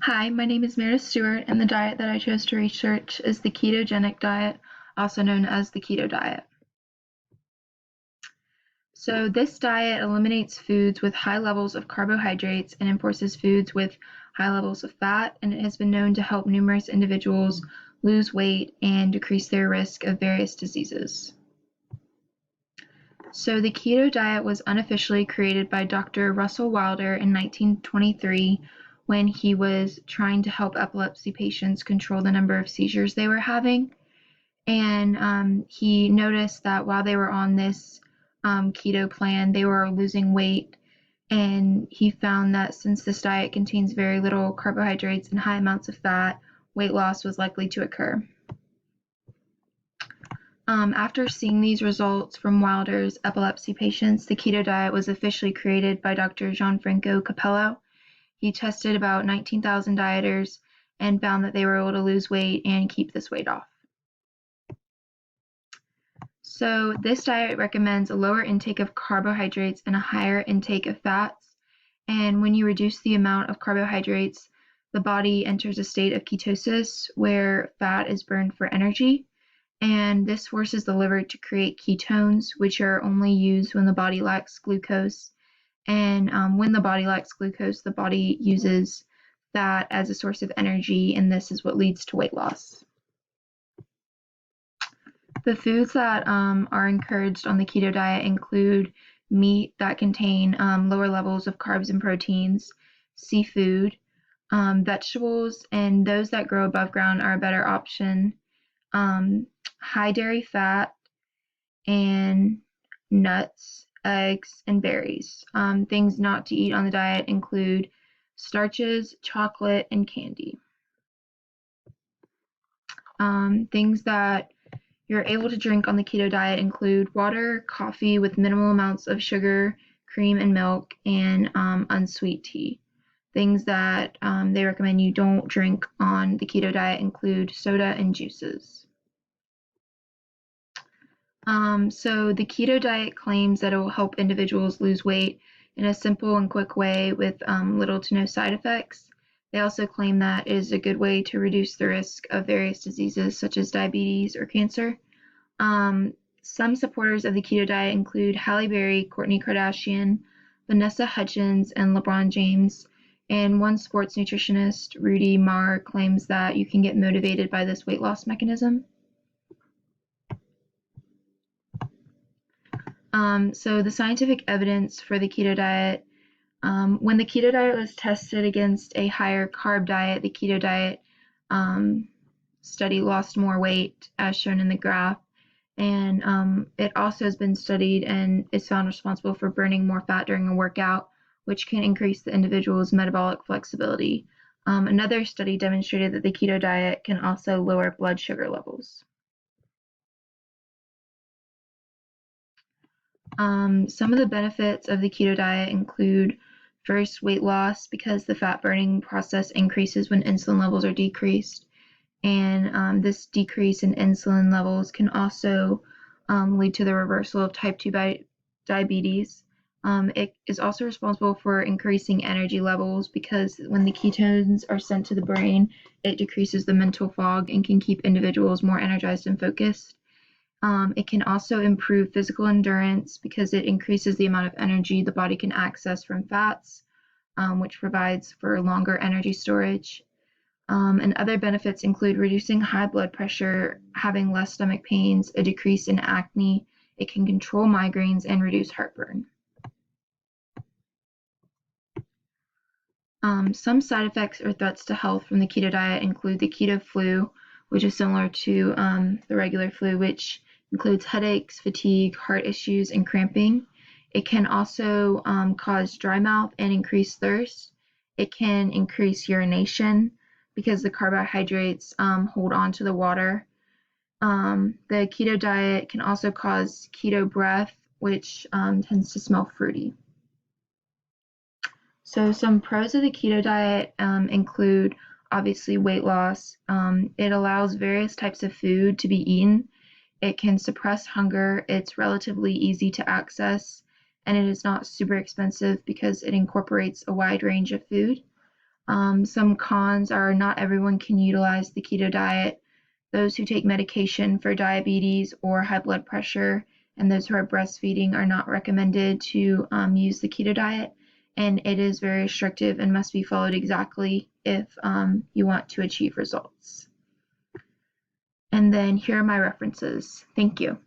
Hi, my name is Meredith Stewart, and the diet that I chose to research is the ketogenic diet, also known as the keto diet. So, this diet eliminates foods with high levels of carbohydrates and enforces foods with high levels of fat, and it has been known to help numerous individuals lose weight and decrease their risk of various diseases. So, the keto diet was unofficially created by Dr. Russell Wilder in 1923 when he was trying to help epilepsy patients control the number of seizures they were having. And he noticed that while they were on this keto plan, they were losing weight. And he found that since this diet contains very little carbohydrates and high amounts of fat, weight loss was likely to occur. After seeing these results from Wilder's epilepsy patients, the keto diet was officially created by Dr. Gianfranco Capello. He tested about 19,000 dieters and found that they were able to lose weight and keep this weight off. So this diet recommends a lower intake of carbohydrates and a higher intake of fats. And when you reduce the amount of carbohydrates, the body enters a state of ketosis where fat is burned for energy. And this forces the liver to create ketones, which are only used when the body lacks glucose. And when the body lacks glucose, the body uses fat as a source of energy, and this is what leads to weight loss. The foods that are encouraged on the keto diet include meat that contain lower levels of carbs and proteins, seafood, vegetables, and those that grow above ground are a better option. High dairy fat, and nuts, eggs, and berries. Things not to eat on the diet include starches, chocolate, and candy. Things that you're able to drink on the keto diet include water, coffee with minimal amounts of sugar, cream, and milk, and unsweet tea. Things that they recommend you don't drink on the keto diet include soda and juices. So the keto diet claims that it will help individuals lose weight in a simple and quick way with little to no side effects. They also claim that it is a good way to reduce the risk of various diseases such as diabetes or cancer. Some supporters of the keto diet include Halle Berry, Kourtney Kardashian, Vanessa Hudgens, and LeBron James. And one sports nutritionist, Rudy Marr, claims that you can get motivated by this weight loss mechanism. So the scientific evidence for the keto diet, when the keto diet was tested against a higher carb diet, the keto diet study lost more weight, as shown in the graph. And it also has been studied and is found responsible for burning more fat during a workout, which can increase the individual's metabolic flexibility. Another study demonstrated that the keto diet can also lower blood sugar levels. Some of the benefits of the keto diet include first, weight loss because the fat burning process increases when insulin levels are decreased. And this decrease in insulin levels can also lead to the reversal of type 2 diabetes. It is also responsible for increasing energy levels because when the ketones are sent to the brain, it decreases the mental fog and can keep individuals more energized and focused. It can also improve physical endurance because it increases the amount of energy the body can access from fats, which provides for longer energy storage. And other benefits include reducing high blood pressure, having less stomach pains, a decrease in acne. It can control migraines and reduce heartburn. Some side effects or threats to health from the keto diet include the keto flu, which is similar to the regular flu, which includes headaches, fatigue, heart issues, and cramping. It can also cause dry mouth and increase thirst. It can increase urination because the carbohydrates hold on to the water. The keto diet can also cause keto breath, which tends to smell fruity. So some pros of the keto diet include obviously weight loss. It allows various types of food to be eaten. It can suppress hunger. It's relatively easy to access, and it is not super expensive because it incorporates a wide range of food. Some cons are not everyone can utilize the keto diet. Those who take medication for diabetes or high blood pressure and those who are breastfeeding are not recommended to use the keto diet, and it is very restrictive and must be followed exactly if you want to achieve results. And then here are my references. Thank you.